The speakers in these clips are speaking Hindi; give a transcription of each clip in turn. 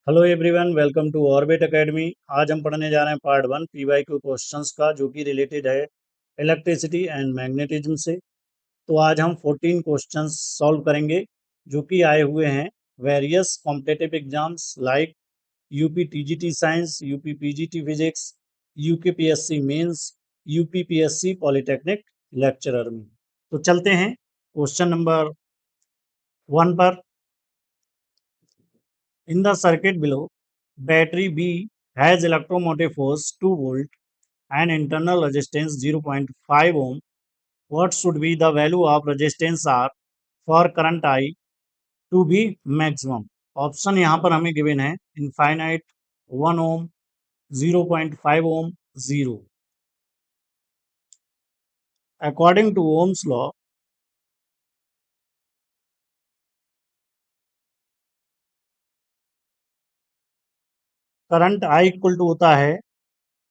Hello everyone, welcome to Orbit Academy. आज हम पढ़ने जा रहे हैं पार्ट 1 पीवाईक्यू क्वेश्चंस का, जो कि रिलेटेड है इलेक्ट्रिसिटी एंड मैग्नेटिज्म से। तो आज हम 14 क्वेश्चंस सॉल्व करेंगे, जो कि आए हुए हैं various competitive exams like UP TGT science, UP PGT physics, UKPSC mains, UPPSC polytechnic lecturer में। तो चलते हैं क्वेश्चन नंबर 1 पर। In the circuit below, battery B has electromotive force 2 volt and internal resistance 0.5 ohm. What should be the value of resistance R for current I to be maximum? Option यहाँ पर हमें गिवन है infinite, 1 ohm, 0.5 ohm, 0। According to Ohm's law, current I equal to होता है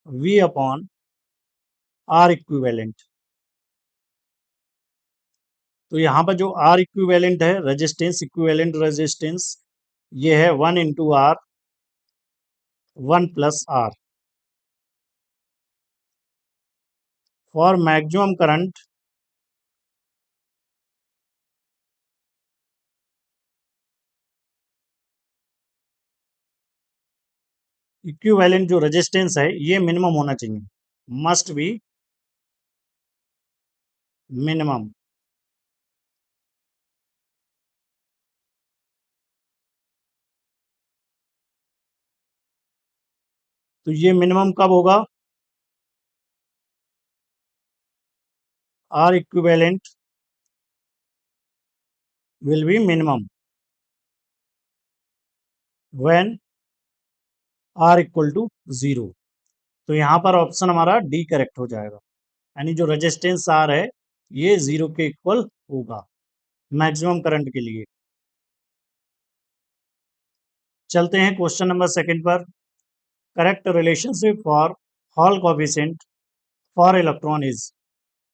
V अपॉन R इक्विवेलेंट। तो यहाँ पर जो आर इक्विवेलेंट है, रेजिस्टेंस, इक्विवेलेंट रेजिस्टेंस, ये है 1 into R, 1 plus R. For maximum current, equivalent जो रेजिस्टेंस है ये मिनिमम होना चाहिए, मस्ट बी मिनिमम। तो ये मिनिमम कब होगा? R equivalent will be minimum when R equal to 0। तो यहाँ पर ऑप्शन हमारा डी करेक्ट हो जाएगा, यानी जो रेजिस्टेंस आर है ये 0 के इक्वल होगा मैक्सिमम करंट के लिए। चलते हैं क्वेश्चन नंबर 2 पर। Correct relationship for hall coefficient for electron is.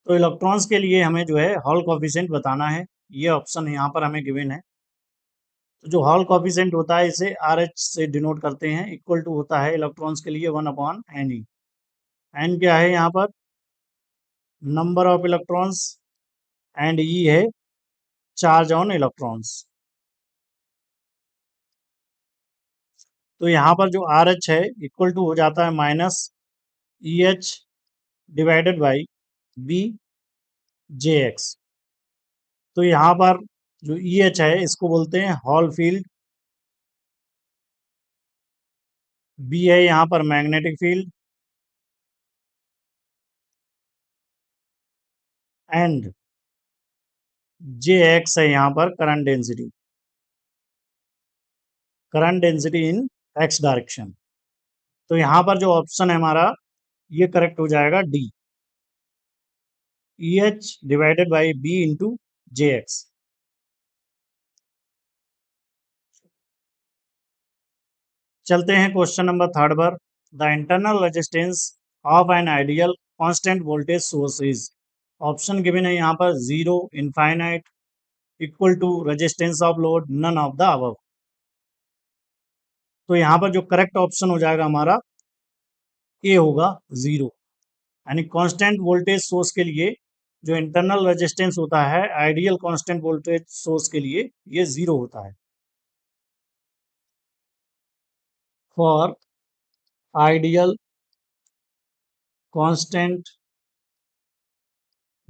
तो इलेक्ट्रॉन्स के लिए हमें जो है हॉल कोफिशिएंट बताना है। ये ऑप्शन यहाँ पर हमें गिवन है। तो जो हॉल कोफिशिएंट होता है इसे आर एच से डिनोट करते हैं। इक्वल टू होता है इलेक्ट्रॉन्स के लिए 1 अपॉन एन ई। एन क्या है यहाँ पर? Number of electrons, and E है चार्ज ऑन इलेक्ट्रॉन्स। तो यहाँ पर जो आर एच है इक्वल टू हो जाता है minus E H divided by B J X. तो यहाँ पर जो ई एच है इसको बोलते हैं हॉल फील्ड, बी है यहाँ पर magnetic field, and J x है यहाँ पर current density, current density in x direction. तो यहाँ पर जो ऑप्शन है हमारा ये करेक्ट हो जाएगा D, E H divided by B into J X. चलते हैं क्वेश्चन नंबर 3 पर। The internal resistance of an ideal constant voltage source is. Option given है यहाँ पर 0, infinite, equal to resistance of load, none of the above. तो यहाँ पर जो करेक्ट ऑप्शन हो जाएगा हमारा ए होगा 0, यानी कांस्टेंट वोल्टेज सोर्स के लिए जो इंटरनल रेजिस्टेंस होता है आइडियल कांस्टेंट वोल्टेज सोर्स के लिए ये 0 होता है। For ideal constant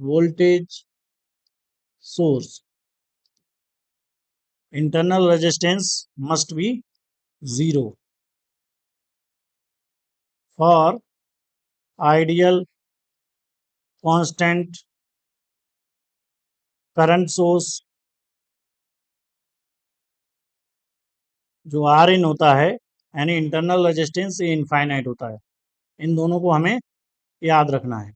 voltage source internal resistance must be 0। For ideal constant current source, जो आर इन होता है यानी इंटरनल रेजिस्टेंस ये इनफाइनाइट होता है। इन दोनों को हमें याद रखना है।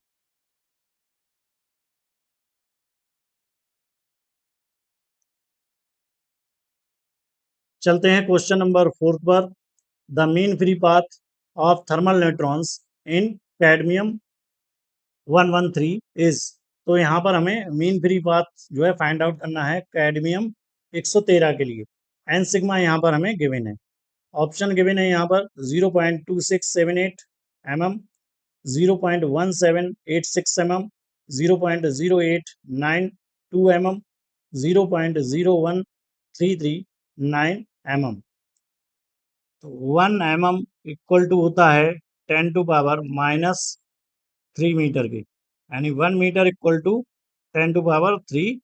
चलते हैं क्वेश्चन नंबर 4 पर। The mean free path of thermal neutrons in cadmium 113 is. तो यहाँ पर हमें मीन फ्री पाथ जो है फाइंड आउट करना है कैडमियम 113 के लिए। एन सिग्मा यहाँ पर हमें गिवन है। ऑप्शन गिवन है यहाँ पर 0.2678 mm, 0.1786 mm, 0.0892 mm, 0.01339 mm। तो 1 mm इक्वल टू होता है 10⁻³ मीटर के, यानी 1 मीटर इक्वल टू 10⁻³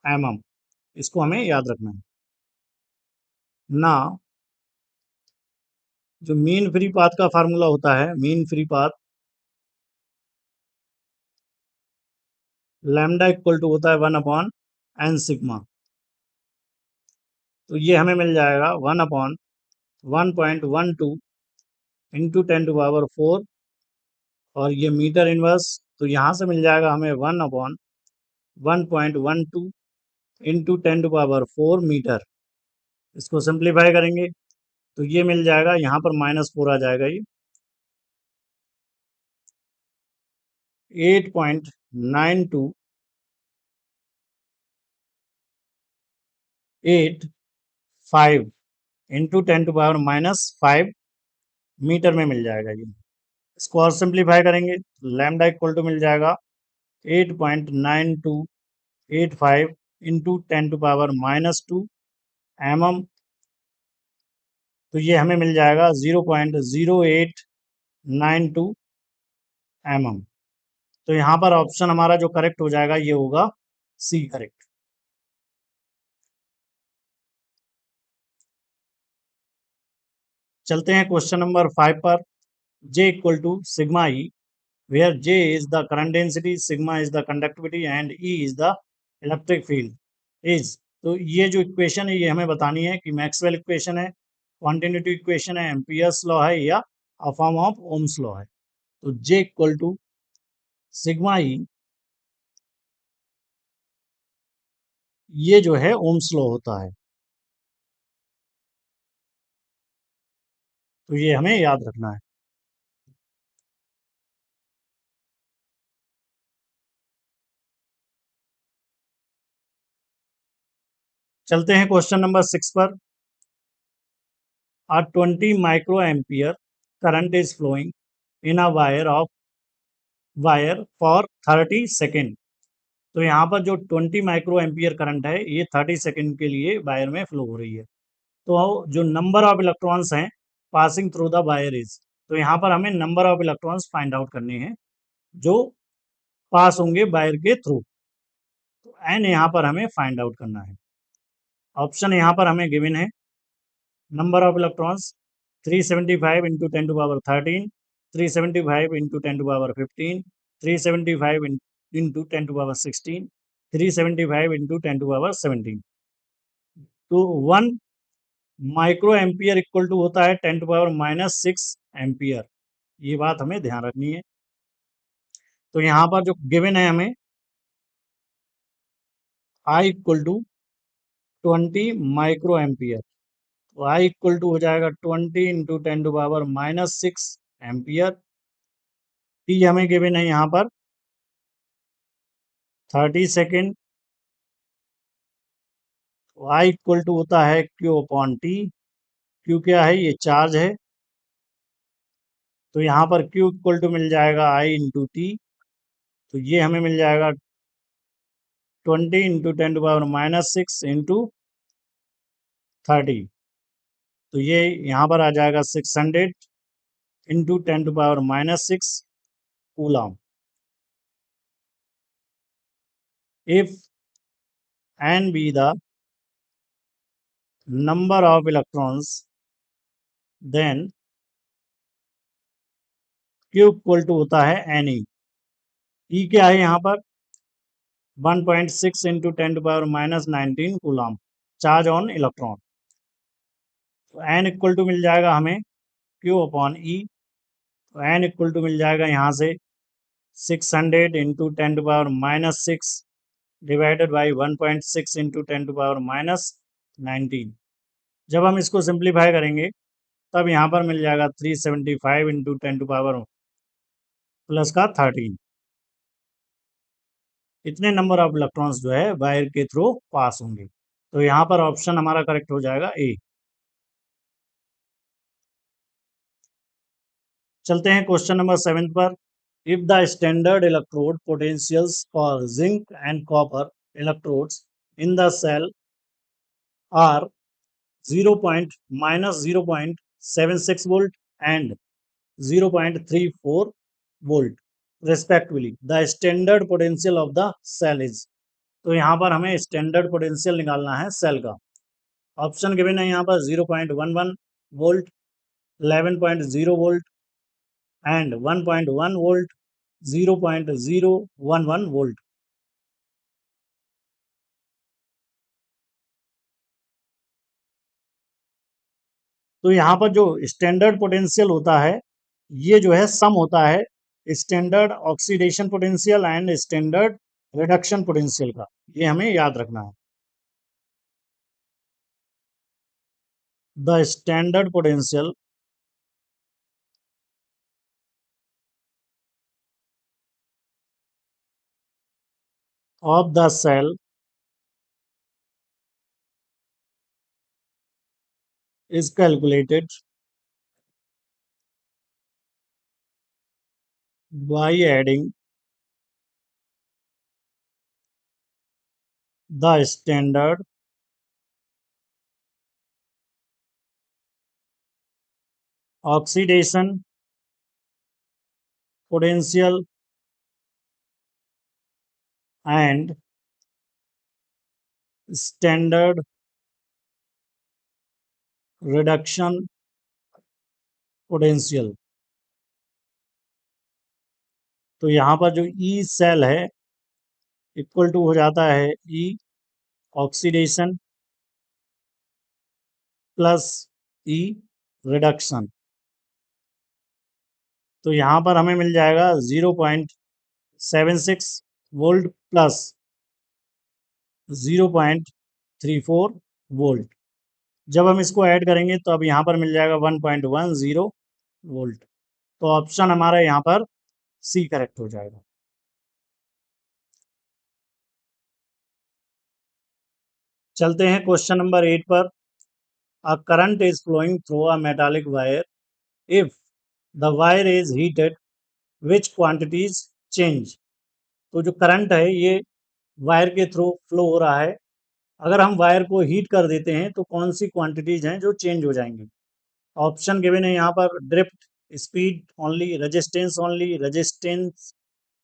mm। इसको हमें याद रखना है ना। जो मीन फ्री पाथ का फार्मूला होता है, mean free path lambda equal to होता है 1/n सिग्मा। तो ये हमें मिल जाएगा 1/1.12 इंटू 10⁻⁴, और ये मीटर इनवर्स, तो यहाँ से मिल जाएगा हमें 1/1.12 इंटू 10⁻⁴ मीटर। इसको सिंप्लीफाई करेंगे तो ये मिल जाएगा, यहाँ पर -4 आ जाएगा, ये 8.9285 इंटू 10⁻⁵ मीटर में मिल जाएगा ये। इसको और सिंप्लीफाई करेंगे, लैम्डा इक्वल टू मिल जाएगा 8.9285 इंटू 10⁻⁻² mm। तो ये हमें मिल जाएगा 0.0892 mm। तो यहाँ पर ऑप्शन हमारा जो करेक्ट हो जाएगा ये होगा सी करेक्ट। चलते हैं क्वेश्चन नंबर 5 पर। J equal to sigma E, where J is the current density, sigma is the conductivity and E is the electric field is। तो ये जो इक्वेशन है ये हमें बतानी है कि मैक्सवेल इक्वेशन है, कॉन्टिन्यूटी इक्वेशन है, एम्पियर्स लॉ है, या a form of Ohm's law है। तो J equal to sigma E, ये जो है ओम्स लॉ होता है, तो ये हमें याद रखना है। चलते हैं क्वेश्चन नंबर 6 पर। A 20 microampere current is flowing in a wire for 30 second. तो यहाँ पर जो 20 माइक्रो एम्पियर करंट है ये 30 सेकेंड के लिए वायर में फ्लो हो रही है। तो जो नंबर ऑफ इलेक्ट्रॉन्स हैं passing through the wire is, तो यहाँ पर हमें number of electrons find out करने हैं जो पास होंगे वायर के थ्रू। तो एन यहाँ पर हमें फाइंड आउट करना है। ऑप्शन यहाँ पर हमें गिवन है, number of electrons 375 into 10⁻13, 375 into 10⁻15, 375 into 10⁻16, 375 into 10⁻17। तो 1 माइक्रो एम्पियर इक्वल टू होता है 10⁻⁻6 एम्पियर। ये बात हमें ध्यान रखनी है। तो यहाँ पर जो गिवन है हमें I equal to 20 micro ampere, तो आई इक्वल टू हो जाएगा 20 इंटू 10⁻⁻6 एम्पियर। टी हमें गिवन है यहाँ पर 30 सेकेंड, आई इक्वल टू होता है क्यू अपॉन टी। क्यू क्या है, ये चार्ज है, तो यहाँ पर क्यू इक्वल टू मिल जाएगा आई इंटू टी। तो ये हमें मिल जाएगा 20 इंटू 10⁻⁻6 इंटू 30। तो ये यहाँ पर आ जाएगा 600 into 10⁻⁻6 coulomb. If n be the number of electrons, then Q equal to होता है Ne। E क्या है यहाँ पर 1.6 into 10⁻⁻19 coulomb charge on electron. तो n इक्वल टू मिल जाएगा हमें Q अपॉन E। तो n इक्वल टू मिल जाएगा यहाँ से 600 इंटू 10⁻⁻6 डिवाइडेड बाई 1.6 इंटू 10⁻⁻19। जब हम इसको सिंप्लीफाई करेंगे तब यहाँ पर मिल जाएगा 375 इंटू 10⁻⁻13। इतने नंबर ऑफ इलेक्ट्रॉन्स जो है वायर के थ्रू पास होंगे। तो यहाँ पर ऑप्शन हमारा करेक्ट हो जाएगा ए। चलते हैं क्वेश्चन नंबर 7 पर। If the standard electrode potentials for zinc and copper electrodes in the cell are 0.-0.76 volt and 0.34 volt respectively, the standard potential of the cell is। तो यहाँ पर हमें स्टैंडर्ड पोटेंशियल निकालना है सेल का। ऑप्शन गिवन है यहाँ पर 0.11 volt, 11.0 volt and 1.1 volt, 0.011 volt. तो यहाँ पर जो स्टैंडर्ड पोटेंशियल होता है ये जो है सम होता है standard oxidation potential and standard reduction potential का, ये हमें याद रखना है। The standard potential of the cell is calculated by adding the standard oxidation potential and standard reduction potential। तो यहाँ पर जो ई सेल है इक्वल टू हो जाता है ई ऑक्सीडेशन प्लस ई रिडक्शन। तो यहाँ पर हमें मिल जाएगा 0.76 वोल्ट प्लस 0.34 वोल्ट। जब हम इसको ऐड करेंगे तो अब यहाँ पर मिल जाएगा 1.10 वोल्ट। तो ऑप्शन हमारा यहाँ पर सी करेक्ट हो जाएगा। चलते हैं क्वेश्चन नंबर 8 पर। A current is flowing through a metallic wire, if the wire is heated which quantities change. तो जो करंट है ये वायर के थ्रू फ्लो हो रहा है, अगर हम वायर को हीट कर देते हैं तो कौन सी क्वांटिटीज हैं जो चेंज हो जाएंगी। ऑप्शन गिवन है यहाँ पर drift, speed only, resistance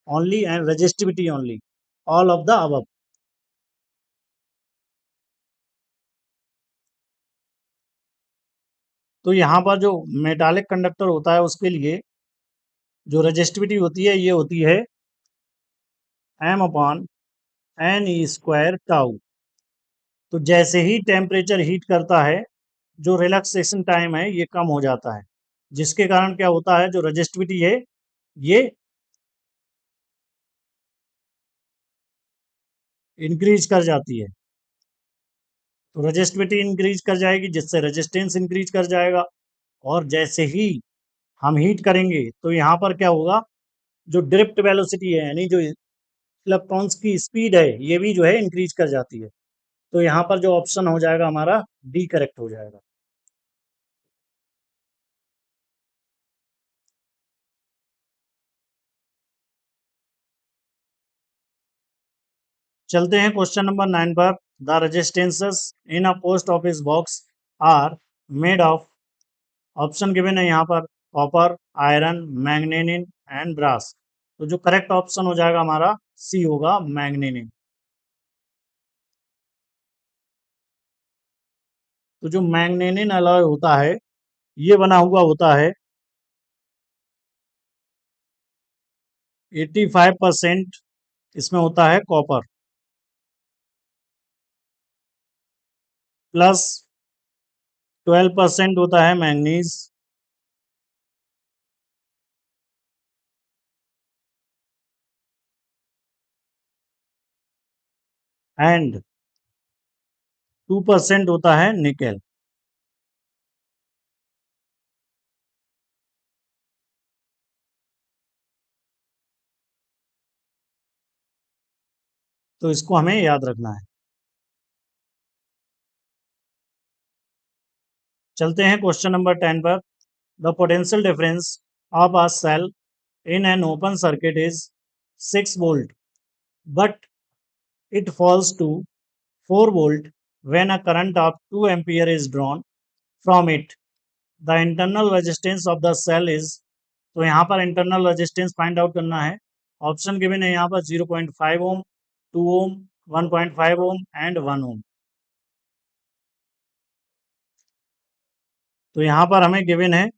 only and resistivity only, all of the above. तो यहाँ पर जो मेटालिक कंडक्टर होता है उसके लिए जो रेजिस्टिविटी होती है ये होती है m/n² तो जैसे ही टेम्परेचर हीट करता है जो रिलैक्सेशन टाइम है ये कम हो जाता है, जिसके कारण क्या होता है जो रेजिस्टिविटी है ये इंक्रीज कर जाती है। तो रेजिस्टिविटी इंक्रीज कर जाएगी जिससे रेजिस्टेंस इंक्रीज कर जाएगा, और जैसे ही हम हीट करेंगे तो यहाँ पर क्या होगा जो ड्रिफ्ट वेलोसिटी है यानी जो इलेक्ट्रॉन्स की स्पीड है ये भी जो है इंक्रीज कर जाती है। तो यहाँ पर जो ऑप्शन हो जाएगा हमारा डी करेक्ट हो जाएगा। चलते हैं क्वेश्चन नंबर 9 पर। The resistances in a post office box are made of. Option given है यहाँ पर copper, iron, manganin and brass. तो जो करेक्ट ऑप्शन हो जाएगा हमारा सी होगा मैग्नीनियम। तो जो मैग्नीनियम अलॉय होता है ये बना हुआ होता है 85% इसमें होता है कॉपर प्लस 12% होता है मैंगनीज एंड 2% होता है निकेल। तो इसको हमें याद रखना है। चलते हैं क्वेश्चन नंबर 10 पर। The potential difference of a cell in an open circuit is 6 volt, but it falls to 4 volt when a current of 2 ampere is drawn from it. The internal resistance of the cell is, तो यहाँ पर इंटरनल रेजिस्टेंस फाइंड आउट करना है। ऑप्शन गिवन है यहाँ पर 0.5 ओम, 2 ओम, 1.5 ओम एंड 1 ओम। तो यहाँ पर हमें गिवन है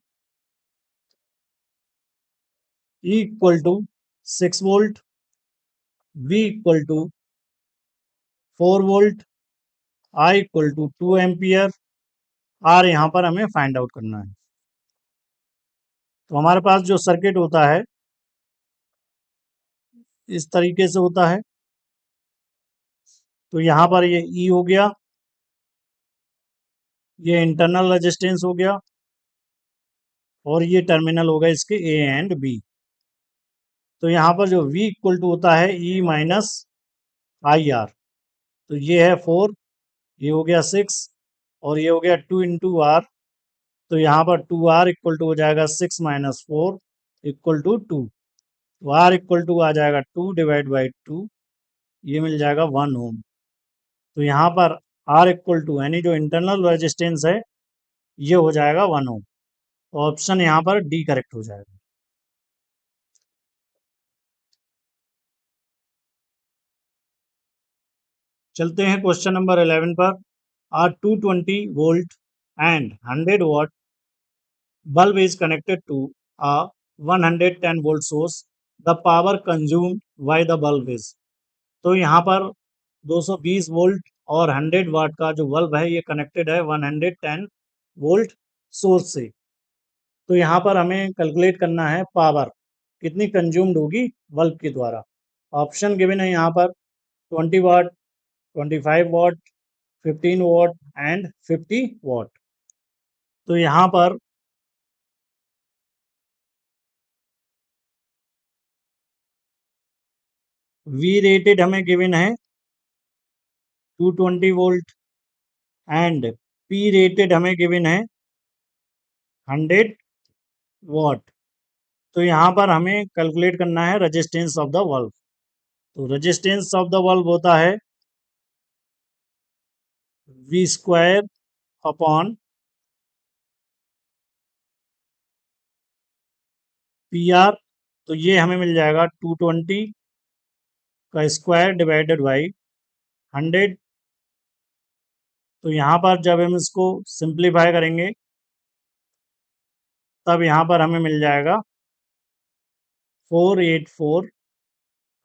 E equal to 6 volt, V equal to 4 volt, I equal to 2 ampere, R यहाँ पर हमें फाइंड आउट करना है। तो हमारे पास जो सर्किट होता है इस तरीके से होता है। तो यहाँ पर ये E हो गया, ये इंटरनल रेजिस्टेंस हो गया और ये टर्मिनल होगा इसके A एंड B। तो यहाँ पर जो V इक्वल टू होता है E माइनस आई आर। तो ये है 4, ये हो गया 6 और ये हो गया 2 इंटू आर। तो यहाँ पर 2R इक्वल टू हो जाएगा 6 माइनस 4 इक्वल टू 2। तो R इक्वल टू आ जाएगा 2 डिवाइड बाई 2, ये मिल जाएगा 1 ओम। तो यहाँ पर R इक्वल टू यानी जो इंटरनल रेजिस्टेंस है ये हो जाएगा 1 ओम। तो ऑप्शन यहाँ पर डी करेक्ट हो जाएगा। चलते हैं क्वेश्चन नंबर 11 पर। Are 220 volt and 100 watt bulb is connected to a 110 volt source. The power consumed by the bulb is, तो यहाँ पर 220 वोल्ट और 100 वाट का जो बल्ब है ये कनेक्टेड है 110 वोल्ट सोर्स से। तो यहाँ पर हमें कैलकुलेट करना है पावर कितनी कंज्यूम्ड होगी बल्ब के द्वारा। ऑप्शन गिवन है यहाँ पर 20 वाट, 25 वाट, 15 वाट एंड 50 वाट। तो यहाँ पर V रेटेड हमें गिवन है 220 वोल्ट एंड P रेटेड हमें गिवन है 100 वाट। तो यहाँ पर हमें कैलकुलेट करना है रेजिस्टेंस ऑफ द बल्ब। तो रेजिस्टेंस ऑफ द बल्ब होता है V स्क्वायर अपॉन PR। तो ये हमें मिल जाएगा 220 का स्क्वायर डिवाइडेड बाई 100। तो यहाँ पर जब हम इसको सिंप्लीफाई करेंगे तब यहाँ पर हमें मिल जाएगा 484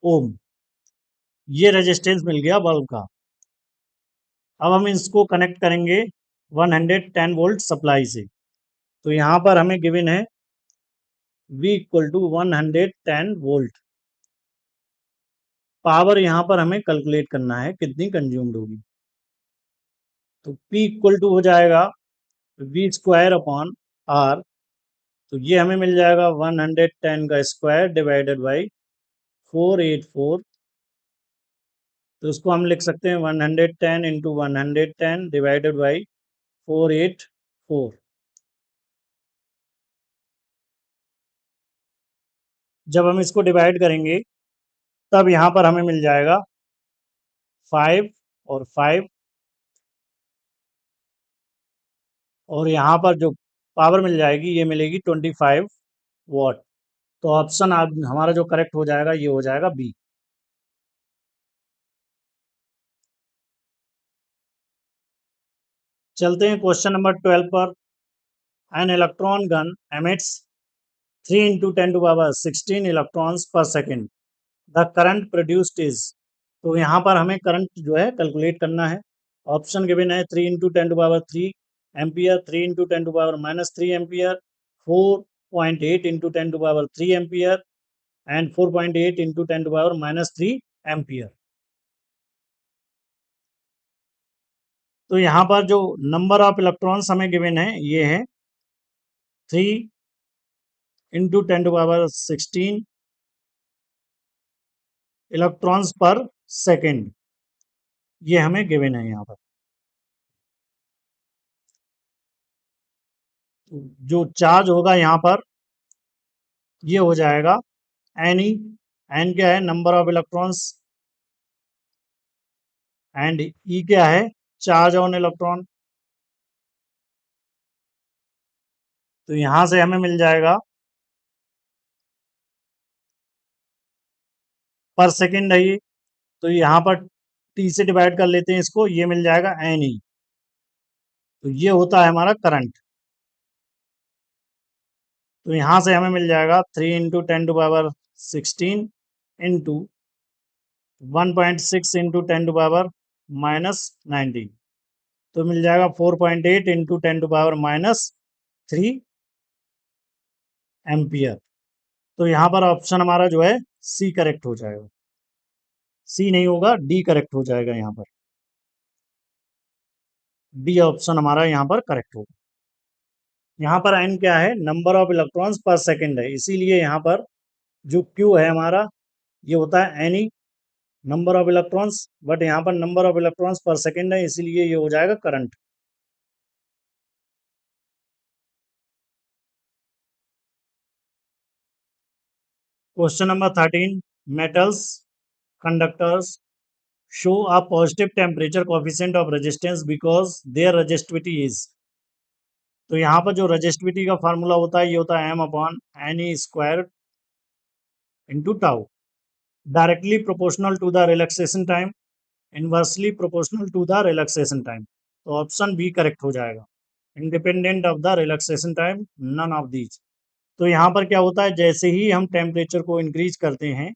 ओम। ये रेजिस्टेंस मिल गया बल्ब का। अब हम इसको कनेक्ट करेंगे 110 वोल्ट सप्लाई से। तो यहाँ पर हमें गिवन है V equal to 110 volt. Power यहाँ पर हमें कैलकुलेट करना है कितनी कंज्यूम्ड होगी। तो P इक्वल टू हो जाएगा V स्क्वायर अपॉन R। तो ये हमें मिल जाएगा 110 का स्क्वायर डिवाइडेड बाई 484। तो इसको हम लिख सकते हैं 110 इंटू 110 डिवाइडेड बाई 484। जब हम इसको डिवाइड करेंगे तब यहाँ पर हमें मिल जाएगा 5 और 5 और यहाँ पर जो पावर मिल जाएगी ये मिलेगी 25 वाट। तो ऑप्शन हमारा जो करेक्ट हो जाएगा ये हो जाएगा बी। चलते हैं क्वेश्चन नंबर 12 पर। An electron gun emits 3 into 10 to power 16 electrons per second. The current produced is, तो यहाँ पर हमें करंट जो है कैलकुलेट करना है। ऑप्शन गिवन है 3 into 10 to power 3 ampere, 3 into 10 to power minus 3 ampere, 4.8 into 10 to power 3 ampere and 4.8 into 10 to power minus 3 ampere. तो यहाँ पर जो नंबर ऑफ इलेक्ट्रॉन्स हमें गिवन है ये है 3 into 10 to power 16 electrons per second, ये हमें गिवन है यहाँ पर। जो चार्ज होगा यहाँ पर ये हो जाएगा एन ई। एन क्या है? Number of electrons. एंड ई क्या है? Charge on electron. तो यहां से हमें मिल जाएगा पर सेकेंड है ये, तो यहाँ पर टी से डिवाइड कर लेते हैं इसको, ये मिल जाएगा एन ई। तो ये होता है हमारा करंट। तो यहाँ से हमें मिल जाएगा 3 × 10⁻16 इंटू 1.6 इंटू 10⁻−19। तो मिल जाएगा 4.8 इंटू 10⁻−3 एम्पियर। तो यहाँ पर ऑप्शन हमारा जो है सी करेक्ट हो जाएगा। सी नहीं होगा, डी करेक्ट हो जाएगा यहाँ पर। डी ऑप्शन हमारा यहाँ पर करेक्ट होगा। यहाँ पर एन क्या है? Number of electrons per second है, इसीलिए यहाँ पर जो क्यू है हमारा ये होता है n e, number of electrons. But यहाँ पर number of electrons per second है, इसीलिए ये हो जाएगा current. Question number 13, metals conductors show a positive temperature coefficient of resistance because their resistivity is। तो यहाँ पर जो रजिस्टिविटी का फार्मूला होता है ये होता है m/ne² into tau, directly proportional to the relaxation time, inversely proportional to the relaxation time. तो ऑप्शन बी करेक्ट हो जाएगा, independent of the relaxation time, none of these. तो यहाँ पर क्या होता है, जैसे ही हम टेम्परेचर को इंक्रीज करते हैं,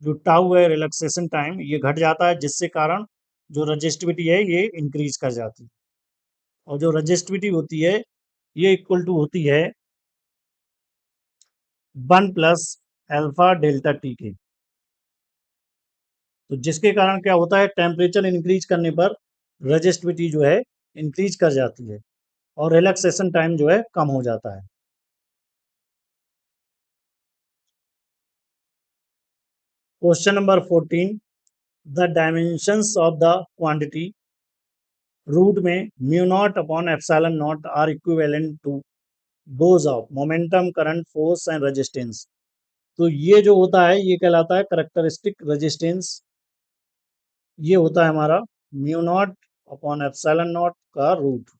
जो टाउ है रिलैक्सेशन टाइम ये घट जाता है, जिससे कारण जो रजिस्टिविटी है ये इंक्रीज कर जाती है। और जो रजिस्टिविटी होती है ये इक्वल टू होती है 1 + α∆T के। तो जिसके कारण क्या होता है, टेम्परेचर इंक्रीज करने पर रजिस्टिविटी जो है इंक्रीज कर जाती है और रिलैक्सेशन टाइम जो है कम हो जाता है। Question number 14, the dimensions of the quantity root में μ0/ε0 are equivalent to those of momentum, current, force and resistance. तो ये जो होता है ये कहलाता है करेक्टरिस्टिक रेजिस्टेंस। ये होता है हमारा μ0/ε0 का रूट।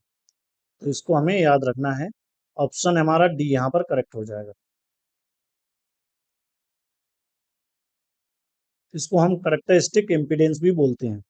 तो इसको हमें याद रखना है। ऑप्शन हमारा डी यहाँ पर करेक्ट हो जाएगा। इसको हम करेक्टरिस्टिक इम्पीडेंस भी बोलते हैं।